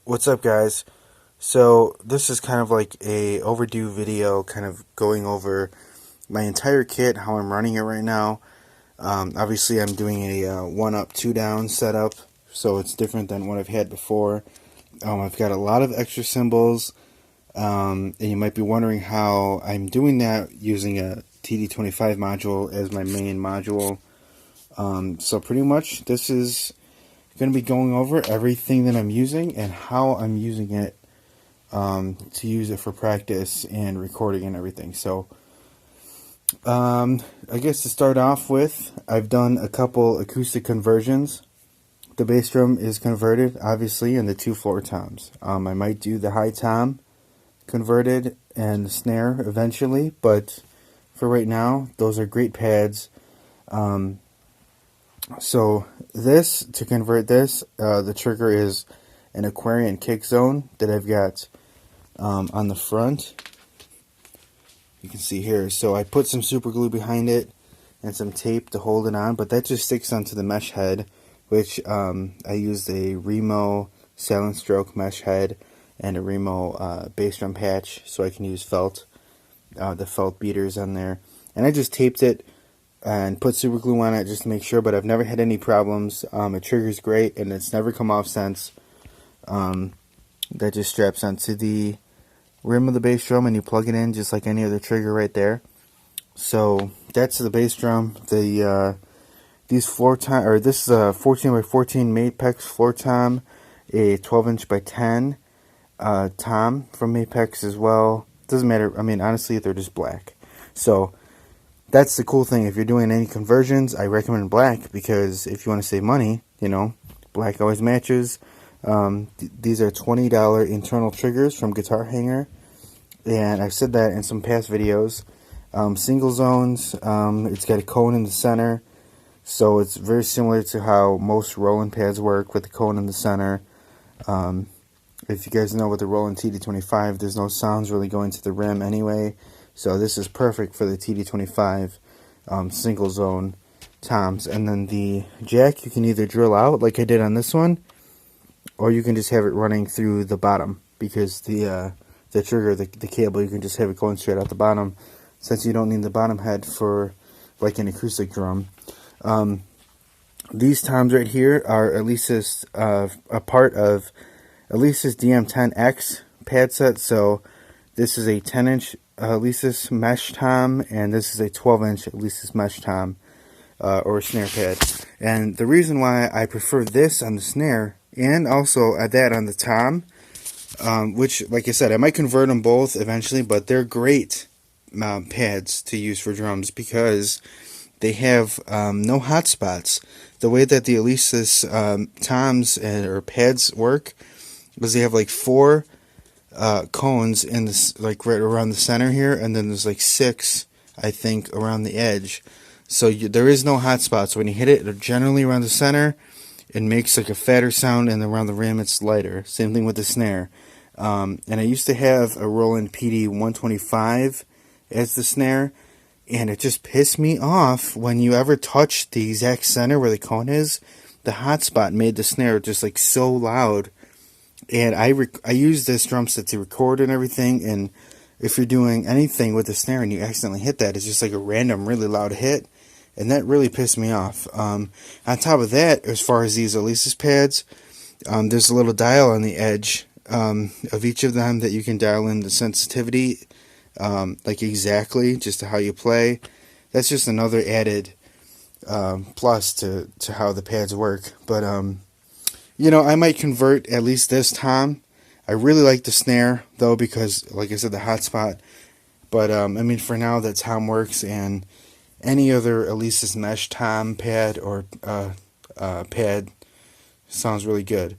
What's up, guys? So this is kind of like a overdue video, kind of going over my entire kit, how I'm running it right now. Obviously, I'm doing a 1-up, 2-down setup, so it's different than what I've had before. I've got a lot of extra cymbals, and you might be wondering how I'm doing that using a TD25 module as my main module. So pretty much this is going to be going over everything that I'm using and how I'm using it to use it for practice and recording and everything. So I guess to start off with, I've done a couple acoustic conversions. The bass drum is converted, obviously, in the 2 floor toms. I might do the high tom converted and the snare eventually, but for right now, those are great pads. So this, to convert this, the trigger is an Aquarian kick zone that I've got on the front. You can see here. So I put some super glue behind it and some tape to hold it on, but that just sticks onto the mesh head, which I used a Remo Silent Stroke mesh head and a Remo bass drum patch, so I can use felt, the felt beaters on there. And I just taped it and put super glue on it just to make sure, but I've never had any problems. It triggers great, and it's never come off since. That just straps onto the rim of the bass drum, and you plug it in just like any other trigger right there. So that's the bass drum. These floor tom, or this is a 14 by 14 Mapex floor tom, a 12-inch by 10 tom from Mapex as well. Doesn't matter. I mean, honestly, they're just black. So that's the cool thing. If you're doing any conversions, I recommend black, because if you want to save money, you know, black always matches. These are $20 internal triggers from Guitar Hanger, and I've said that in some past videos. Single zones, it's got a cone in the center, so it's very similar to how most Roland pads work, with the cone in the center. If you guys know with the Roland TD25, there's no sounds really going to the rim anyway. So this is perfect for the TD25 single zone toms. And then the jack, you can either drill out like I did on this one, or you can just have it running through the bottom, because the trigger, the cable, you can just have it going straight out the bottom, since you don't need the bottom head for like an acoustic drum. These toms right here are Alesis, a part of Alesis DM10X pad set. So this is a 10-inch Alesis mesh tom, and this is a 12-inch Alesis mesh tom, or snare pad. And the reason why I prefer this on the snare, and also that on the tom, which, like I said, I might convert them both eventually, but they're great pads to use for drums, because they have no hot spots. The way that the Alesis toms or pads work is they have like 4 cones in this, like right around the center here, and then there's like 6, I think, around the edge. So there is no hot spots. When you hit it generally around the center, it makes like a fatter sound, and around the rim it's lighter. Same thing with the snare. And I used to have a Roland PD 125 as the snare, and it just pissed me off when you ever touch the exact center where the cone is. The hot spot made the snare just like so loud. And I use this drum set to record and everything, and if you're doing anything with the snare and you accidentally hit that, it's just like a random really loud hit, and that really pissed me off. On top of that, as far as these Alesis pads, there's a little dial on the edge of each of them that you can dial in the sensitivity, like exactly just to how you play. That's just another added plus to how the pads work. But you know, I might convert at least this tom. I really like the snare, though, because, like I said, the hot spot. But, I mean, for now, that tom works, and any other Alesis mesh tom pad or pad sounds really good.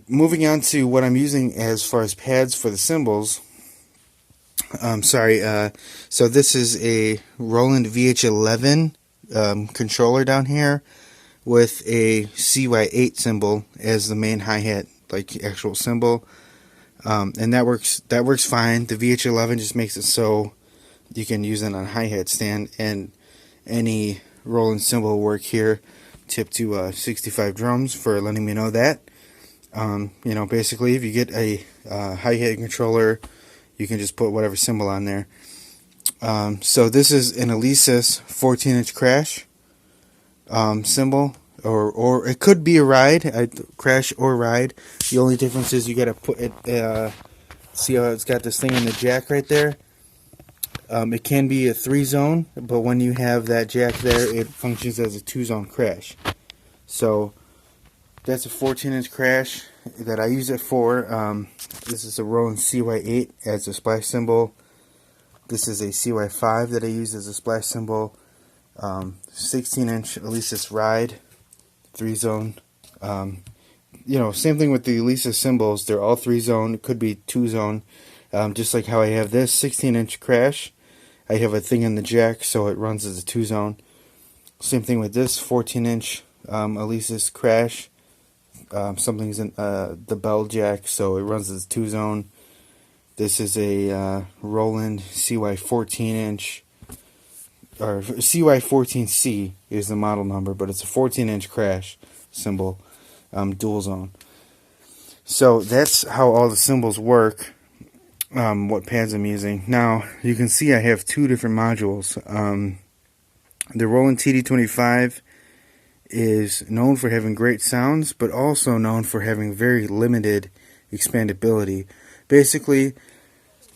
Moving on to what I'm using as far as pads for the cymbals. So this is a Roland VH11 controller down here, with a CY8 cymbal as the main hi-hat, like actual cymbal, and that works fine. The VH11 just makes it so you can use it on a hi-hat stand, and any Roland cymbal will work here. Tip to 65 drums for letting me know that. You know, basically, if you get a hi-hat controller, you can just put whatever cymbal on there. So this is an Alesis 14-inch crash cymbal, or it could be a ride, crash or ride. The only difference is you got to put it. See how it's got this thing in the jack right there. It can be a 3-zone, but when you have that jack there, it functions as a 2-zone crash. So that's a 14-inch crash that I use it for. This is a Roland CY8 as a splash cymbal. This is a CY5 that I use as a splash cymbal. 16-inch Alesis ride, 3-zone. You know, same thing with the Alesis cymbals. They're all 3-zone. It could be 2-zone. Just like how I have this 16-inch crash. I have a thing in the jack, so it runs as a 2-zone. Same thing with this 14-inch Alesis crash. Something's in the bell jack, so it runs as a 2-zone. This is a Roland CY 14-inch, or CY 14C is the model number, but it's a 14-inch crash cymbal, dual zone. So that's how all the cymbals work. What pads I'm using. Now you can see I have two different modules. The Roland TD25 is known for having great sounds, but also known for having very limited expandability. Basically,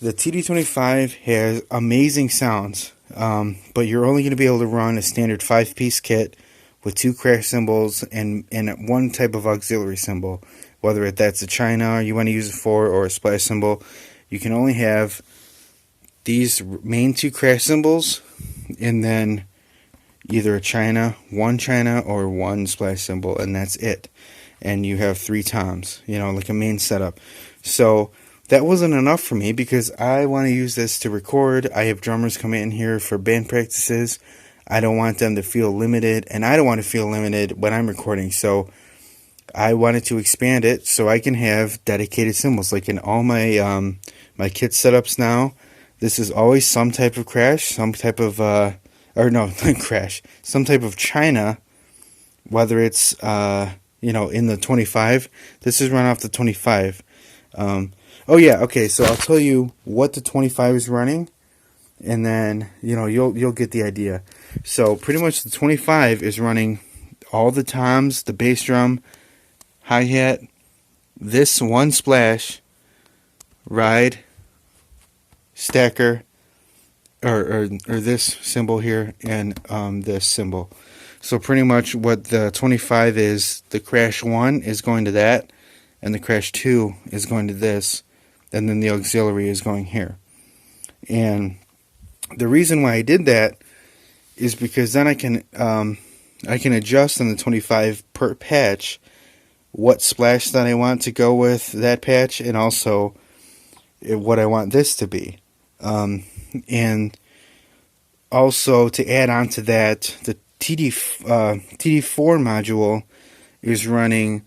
the TD25 has amazing sounds, but you're only going to be able to run a standard 5-piece kit with 2 crash cymbals and one type of auxiliary cymbal, whether that's a China you want to use it for or a splash cymbal. You can only have these main 2 crash cymbals and then either a China, one China, or one splash cymbal, and that's it. And you have 3 toms, you know, like a main setup. So that wasn't enough for me because I want to use this to record. I have drummers come in here for band practices. I don't want them to feel limited, and I don't want to feel limited when I'm recording. So I wanted to expand it so I can have dedicated cymbals. Like in all my my kit setups now, this is always some type of crash, some type of or no, not crash, some type of China, whether it's you know, in the 25. This is run off the 25. Oh yeah, okay, so I'll tell you what the 25 is running, and then, you know, you'll get the idea. So pretty much the 25 is running all the toms, the bass drum, hi-hat, this one splash, ride, stacker, or this cymbal here, and this cymbal. So pretty much what the 25 is, the crash 1 is going to that, and the crash 2 is going to this, and then the auxiliary is going here. And the reason why I did that is because then I can adjust on the 25 per patch what splash that I want to go with that patch, and also what I want this to be. And also to add on to that, the TD4 module is running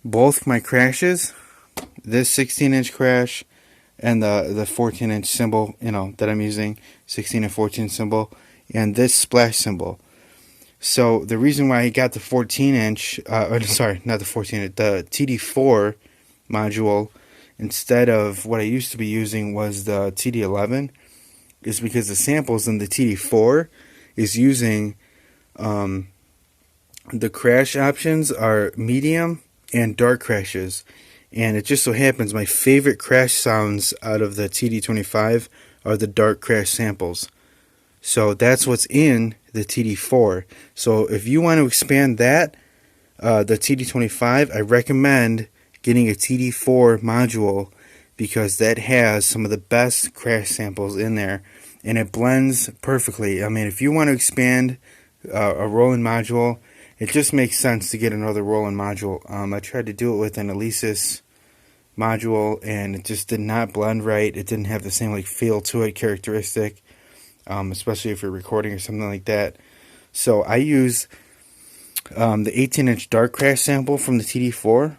both my crashes, this 16-inch crash and the 14-inch cymbal, you know, that I'm using, 16 and 14 cymbal, and this splash cymbal. So the reason why I got the 14-inch, sorry, not the 14-inch, the TD4 module instead of what I used to be using was the TD11, is because the samples in the TD4 is using the crash options are medium and dark crashes, and it just so happens my favorite crash sounds out of the TD25 are the dark crash samples. So that's what's in the TD4. So if you want to expand that, the TD25, I recommend getting a TD4 module because that has some of the best crash samples in there, and it blends perfectly. I mean, if you want to expand a Roland module, it just makes sense to get another Roland module. I tried to do it with an Alesis module, and it just did not blend right. It didn't have the same like feel to it, characteristic, especially if you're recording or something like that. So I use the 18-inch dark crash sample from the TD4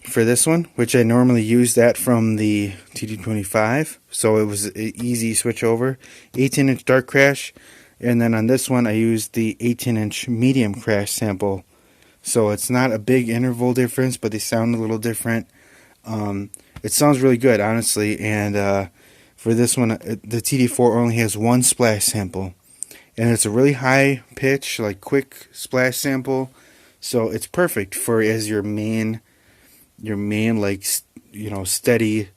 for this one, which I normally use that from the TD25, so it was an easy switch over. 18-inch dark crash, and then on this one I used the 18-inch medium crash sample So it's not a big interval difference, but they sound a little different. It sounds really good, honestly. And for this one, the TD4 only has one splash sample, and it's a really high pitch, like quick splash sample. So it's perfect for as your main like steady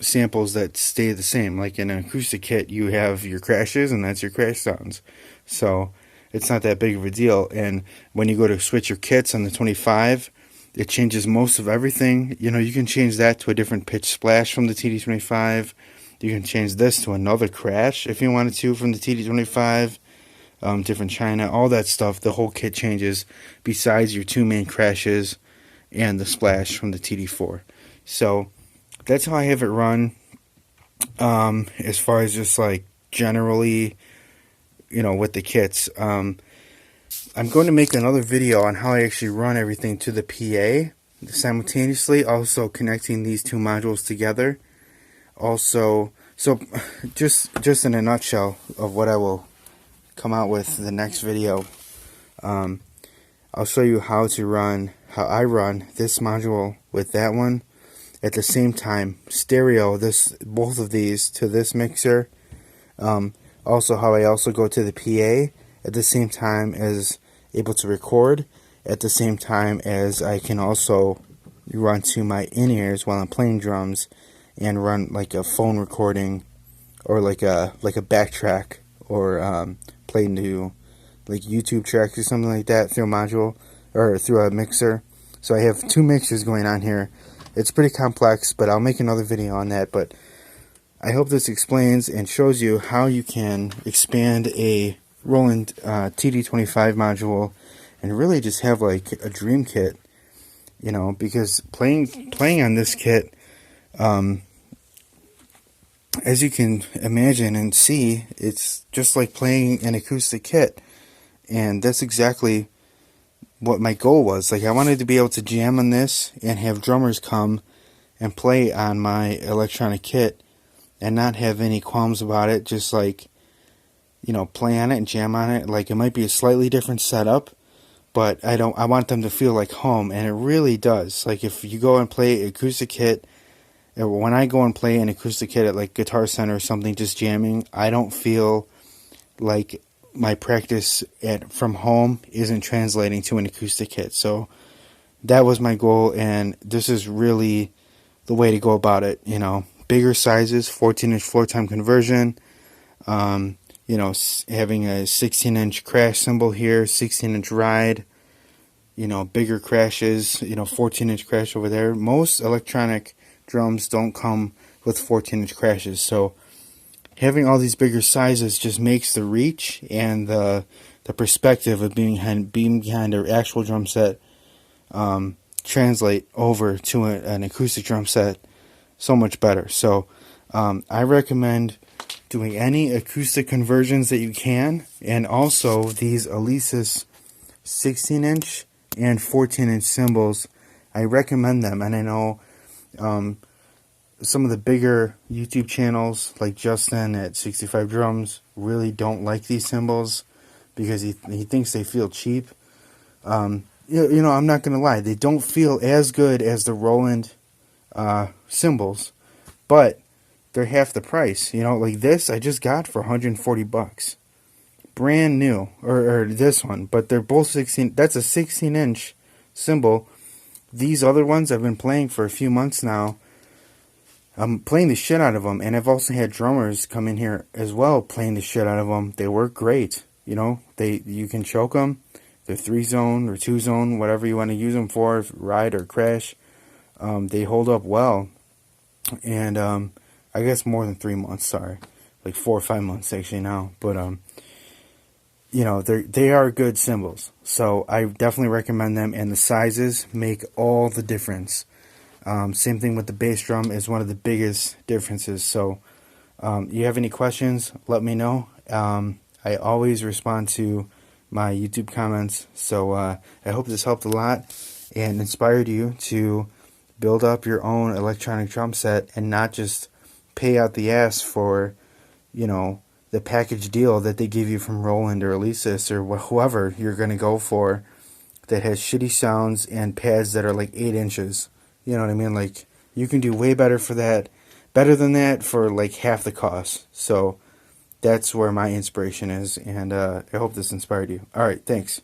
samples that stay the same. Like in an acoustic kit, you have your crashes, and that's your crash sounds. So it's not that big of a deal. And when you go to switch your kits on the 25, it changes most of everything. You can change that to a different pitch splash from the TD25. You can change this to another crash if you wanted to from the TD25. Different china, all that stuff. The whole kit changes besides your two main crashes and the splash from the TD4. So that's how I have it run. As far as just like generally, with the kits. I'm going to make another video on how I actually run everything to the PA simultaneously, also connecting these two modules together. Also, so just in a nutshell of what I will come out with the next video, I'll show you how I run this module with that one at the same time, stereo both of these to this mixer. Also how I also go to the PA at the same time as able to record, at the same time as I can also run to my in-ears while I'm playing drums and run like a phone recording or like a backtrack, or play new like YouTube tracks or something like that through a module or through a mixer. So I have two mixers going on here. It's pretty complex, but I'll make another video on that. But I hope this explains and shows you how you can expand a Roland TD25 module and really just have like a dream kit, because playing on this kit, as you can imagine and see, it's just like playing an acoustic kit. And that's exactly what my goal was. Like, I wanted to be able to jam on this and have drummers come and play on my electronic kit and not have any qualms about it. Just like, play on it and jam on it. Like, it might be a slightly different setup, but I want them to feel like home, and it really does. Like, if you go and play acoustic kit, when I go and play an acoustic kit at like Guitar Center or something, just jamming, I don't feel like my practice from home isn't translating to an acoustic kit. So that was my goal, and this is really the way to go about it. Bigger sizes, 14-inch floor tom conversion, having a 16-inch crash cymbal here, 16-inch ride, bigger crashes, 14-inch crash over there. Most electronic drums don't come with 14-inch crashes, so having all these bigger sizes just makes the reach and the perspective of being behind an actual drum set translate over to an acoustic drum set so much better. So I recommend doing any acoustic conversions that you can, and also these Alesis 16-inch and 14-inch cymbals. I recommend them, and I know some of the bigger YouTube channels like Justin at 65 Drums really don't like these cymbals because he thinks they feel cheap. I'm not gonna lie, they don't feel as good as the Roland cymbals, but they're half the price. Like this I just got for $140, brand new, or this one, but they're both 16. That's a 16-inch cymbal. These other ones I've been playing for a few months now. I'm playing the shit out of them, and I've also had drummers come in here as well playing the shit out of them. They work great. You can choke them. They're 3-zone or 2-zone, whatever you want to use them for, ride or crash. They hold up well, and I guess more than 3 months. Sorry, like 4 or 5 months actually now. But they are good cymbals, so I definitely recommend them. And the sizes make all the difference. Same thing with the bass drum is one of the biggest differences. So you have any questions, let me know. I always respond to my YouTube comments. So I hope this helped a lot and inspired you to build up your own electronic drum set and not just pay out the ass for, the package deal that they give you from Roland or Alesis or whoever you're going to go for that has shitty sounds and pads that are like 8 inches. You know what I mean? Like, you can do way better for that, better than that for like half the cost. So that's where my inspiration is, and I hope this inspired you. All right, thanks.